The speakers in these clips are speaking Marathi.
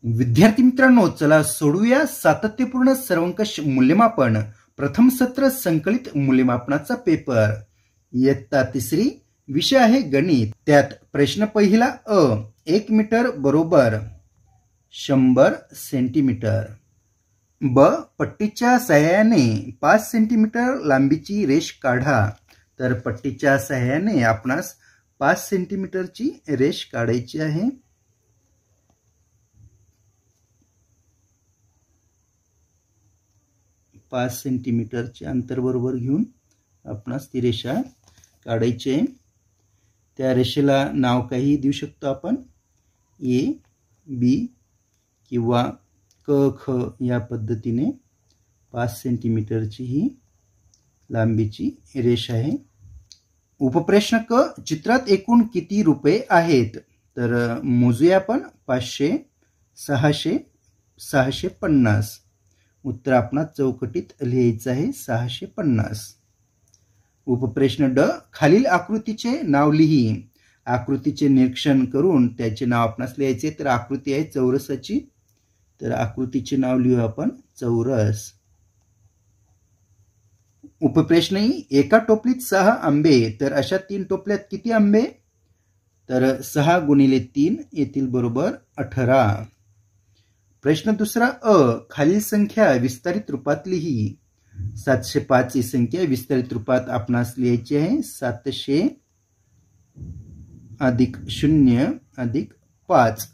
विद्यार्थी मित्रांनो, चला सोडूया सातत्यपूर्ण सर्वंकष मूल्यमापन प्रथम सत्र संकलित मूल्यमापनाचा पेपर। इयत्ता तिसरी, विषय आहे गणित। त्यात प्रश्न पहिला अ, 1 मीटर बरोबर 100 सेंटीमीटर। ब, पट्टीच्या सहाय्याने 5 सेंटीमीटर लांबीची रेष काढा। तर पट्टीच्या सहाय्याने आपणास 5 सेंटीमीटरची रेष काढायची आहे। पाच सेंटीमीटरचे अंतर बरोबर घेऊन आपणास ती रेषा काढायची आहे। त्या रेषेला नाव काही देऊ शकतो आपण, ए, बी किंवा क, ख या पद्धतीने 5 सेंटीमीटरची ही लांबीची रेष आहे। उपप्रश्न क, चित्रात एकूण किती रुपये आहेत? तर मोजूया आपण 500, 600, 650। उत्तर आपणास चौकटीत लिहायचं आहे 650। उपप्रश्न ड, खालील आकृतीचे नाव लिही। आकृतीचे निरीक्षण करून त्याचे नाव आपणास लिहायचे। तर आकृती आहे चौरसाची, तर आकृतीचे नाव लिहू आपण चौरस। उपप्रश्न ई, एका टोपलीत 6 आंबे, तर अशा 3 टोपल्यात किती आंबे? तर 6 गुणिले 3 येतील बरोबर 18। प्रश्न दुसरा अ, खालील संख्या विस्तारित रूपात लिही। 705 ही संख्या विस्तारित रूपात आपणास लिहायची आहे 700 अधिक 0 अधिक 5।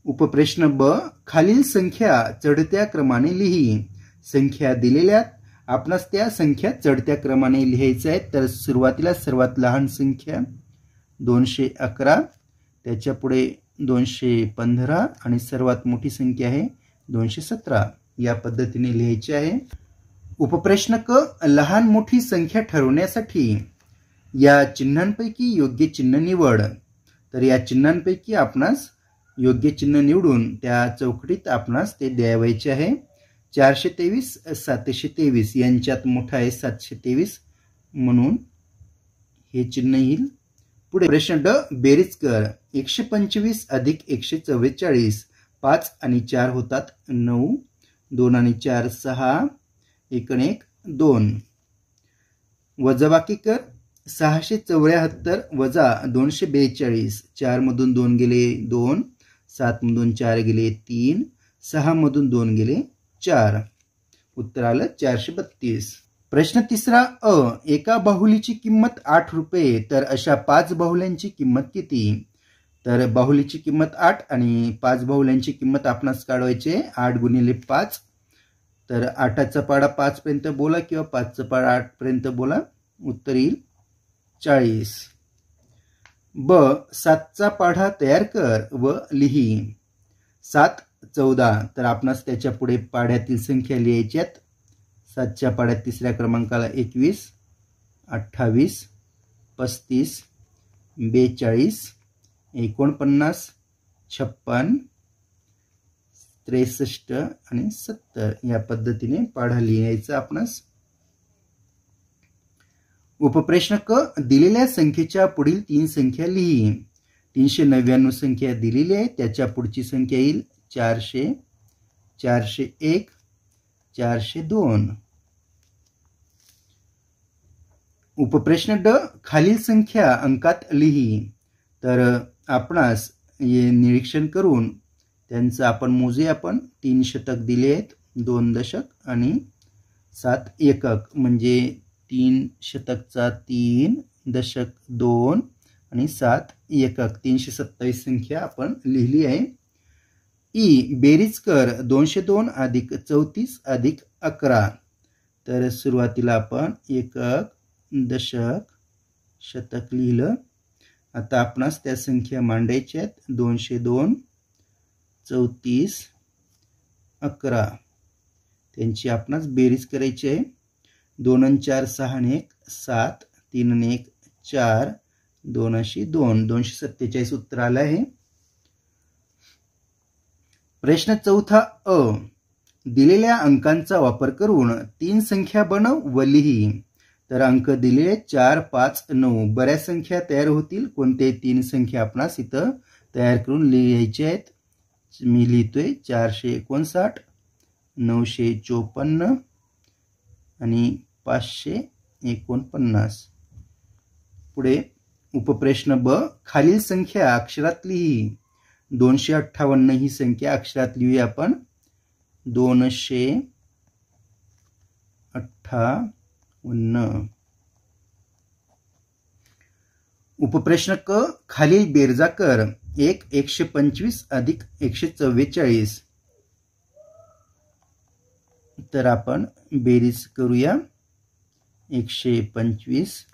उपप्रश्न ब, खालील संख्या चढत्या क्रमाने लिही। संख्या दिलेल्या आपणास त्या संख्या चढत्या क्रमाने लिहायच्या आहेत। तर सुरुवातीला सर्वात लहान संख्या 211, त्याच्या पुढे 215 आणि सर्वात मोठी संख्या आहे 217, या पद्धतीने लिहायची आहे। उपप्रश्न क, लहान मोठी संख्या ठरवण्यासाठी या चिन्हांपैकी योग्य चिन्ह निवड। तर या चिन्हांपैकी आपणास योग्य चिन्ह निवडून त्या चौकटीत आपणास ते द्यावायचे आहे। 423, 723 यांच्यात मोठा आहे 723, म्हणून हे चिन्ह येईल। पुढे प्रश्न ड, बेरीज कर। 125 अधिक 144, 5 आणि 4 होतात 9, 2 आणि 4 6, 1 आणि 1 2। वजाबाकी कर। 674 वजा 242, 4 मधून 2 गेले 2, 7 मधून 4 गेले 3, 6 मधून 2 गेले 4, उत्तर आलं 432। प्रश्न तिसरा अ, एका बाहुलीची किंमत 8 रुपये, तर अशा 5 बाहुल्यांची किंमत किती? तर बाहुलीची किंमत 8 आणि 5 बाहुल्यांची किंमत आपणास काढवायची 8 गुणिले 5। तर 8चा पाडा 5 पर्यंत बोला किंवा 5चा पाडा 8 पर्यंत बोला, उत्तर येईल 40। ब, 7चा पाढा तयार कर व लिही। 7 14, तर आपणास त्याच्या पुढे पाढ्यातील संख्या लिहायच्यात। 7च्या पाढ्यात तिसऱ्या क्रमांकाला 21, 28, 35, 42, 49, 56, 63 आणि 70 या पद्धतीने पाढा लिहायचा आपणास। उपप्रश्न क, दिलेल्या संख्येच्या पुढील 3 संख्या लिही। 399 संख्या दिलेली आहे, त्याच्या पुढची संख्या येईल 400, 401, 402। उपप्रश्न ड, खालील संख्या अंकात लिही। तर आपणास हे निरीक्षण करून त्यांचं आपण मोजूया। आपण 3 शतक दिले आहेत, 2 दशक आणि 7 एकक, म्हणजे 3 शतकचा 3, दशक 2 आणि 7 एकक, 327 संख्या आपण लिहिली आहे। ई, बेरीज कर। 202 अधिक 34 अधिक 11, तर सुरुवातीला आपण एकक, दशक, शतक लिहिलं। आता आपणास त्या संख्या मांडायच्या आहेत। 202, 34, 11 त्यांची आपणास बेरीज करायची आहे। 2 आणि 4 6 आणि 1 7, 3 आणि 1 4, 2 अशी 2, 247 उत्तर आलं आहे। प्रश्न चौथा अ, दिलेल्या अंकांचा वापर करून 3 संख्या बनव व लिही। तर अंक दिलेले 4, 5, 9, बऱ्याच संख्या तयार होतील। कोणते 3 संख्या आपणास इथं तयार करून लिहायचे आहेत? मी लिहितोय 459, 954 आणि 549. पुढे उपप्रश्न ब, खालील संख्या अक्षरात लिही. 258 ही संख्या अक्षरात लिहूया आपण. 258. उपप्रश्न क, खालील बेरजा कर. 125 अधिक 144. तर आपण बेरीज करूया. 125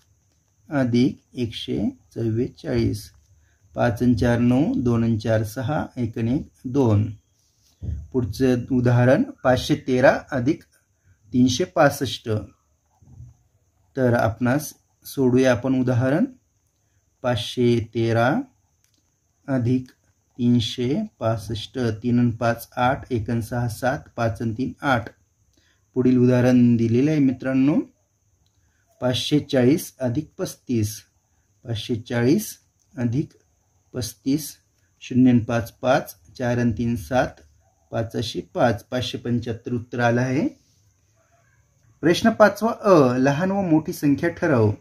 अधिक 144. 5 आणि 4 9, 2 आणि 4 6, 1 आणि 1 2. पुढचं उदाहरण 513 अधिक 365. तर आपणास सोडूया आपण उदाहरण. 513 अधिक 365. 3 आणि 5 8, 1 आणि 6 7, 5 आणि 3 8. पुढील उदाहरण दिलेले आहे मित्रांनो. 540 अधिक 35. 540 अधिक 35. 0 आणि 5 5, 4 आणि 3 7, 5 5. 575 उत्तर आलं आहे. प्रश्न 5वा अ, लहान व मोठी संख्या ठरव.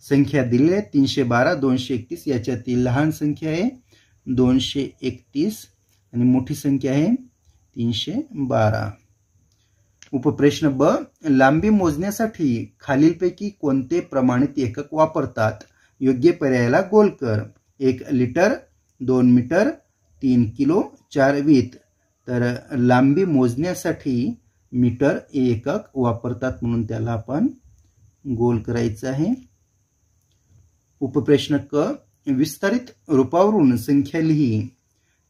संख्या दिलेली आहे 312, 231. याच्यातील लहान संख्या आहे 231 आणि मोठी संख्या आहे 312. उपप्रश्न ब, लांबी मोजण्यासाठी खालीलपैकी कोणते प्रमाणित एकक वापरतात. योग्य पर्यायाला गोल कर. 1 लिटर, 2 मीटर, 3 किलो, 4 वीत. तर लांबी मोजण्यासाठी मीटर एकक वापरतात म्हणून त्याला आपण गोल करायचं आहे. उपप्रश्न क, विस्तारित रूपावरून संख्या लिही.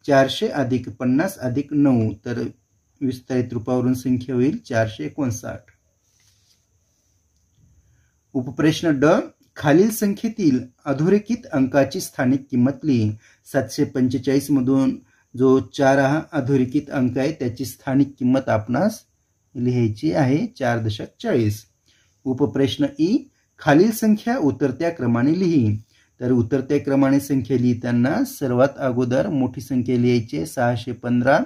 400 अधिक 50 अधिक 9. तर विस्तारित रूपावरून संख्या होईल 459. उपप्रश्न ड, खालील संख्येतील अधोरेखित अंकाची स्थानिक किंमत लिही. 745 मधून जो 4 हा अधोरेखित अंक आहे त्याची स्थानिक किंमत आपणास लिहायची आहे 4.40. उपप्रश्न ई, खालील संख्या उतरत्या क्रमाने लिही. तर उतरत्या क्रमाने संख्या लिहिताना सर्वात अगोदर मोठी संख्या लिहायची 615,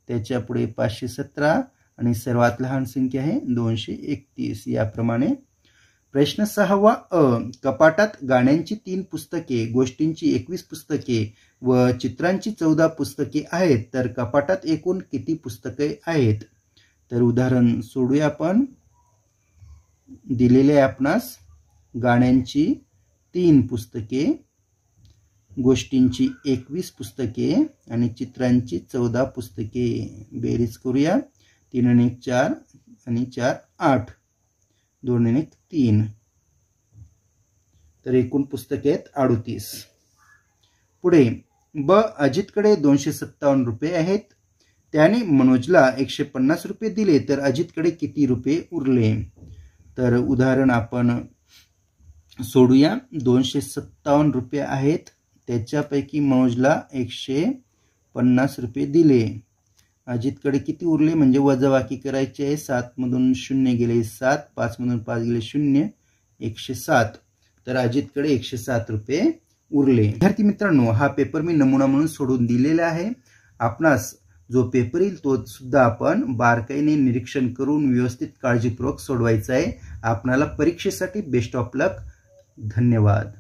त्याच्या पुढे 517 आणि सर्वात लहान संख्या आहे 231. याप्रमाणे. प्रश्न 6वा अ, कपाटात गाण्यांची 3 पुस्तके, गोष्टींची 21 पुस्तके व चित्रांची 14 पुस्तके आहेत. तर कपाटात एकूण किती पुस्तके आहेत. तर उदाहरण सोडूया आपण. दिलेले आपणास गाण्यांची 3 पुस्तके, गोष्टींची 21 पुस्तके आणि चित्रांची 14 पुस्तके. बेरीज करूया. 3 आणि 1 4 आणि 4 8, 2 आणि 1 3. तर एकूण पुस्तके आहेत 38. पुढे ब, अजितकडे 257 रुपये आहेत. त्याने मनोजला 150 रुपये दिले तर अजितकडे किती रुपये उरले. तर उदाहरण आपण सोडूया. 257 रुपये आहेत. त्याच्यापैकी मनोजला 150 रुपये दिले. अजितकडे किती उरले म्हणजे वजाबाकी करायची आहे. 7 मधून 0 गेले 7, 5 मधून 5 गेले 0, 107. तर अजितकडे 107 रुपये उरले. विद्यार्थी मित्रांनो, हा पेपर मी नमुना म्हणून सोडून दिलेला आहे. आपणास जो पेपर येईल तो सुद्धा आपण बारकाईने निरीक्षण करून व्यवस्थित काळजीपूर्वक सोडवायचा आहे. आपणाला परीक्षेसाठी बेस्ट ऑफ लक. धन्यवाद.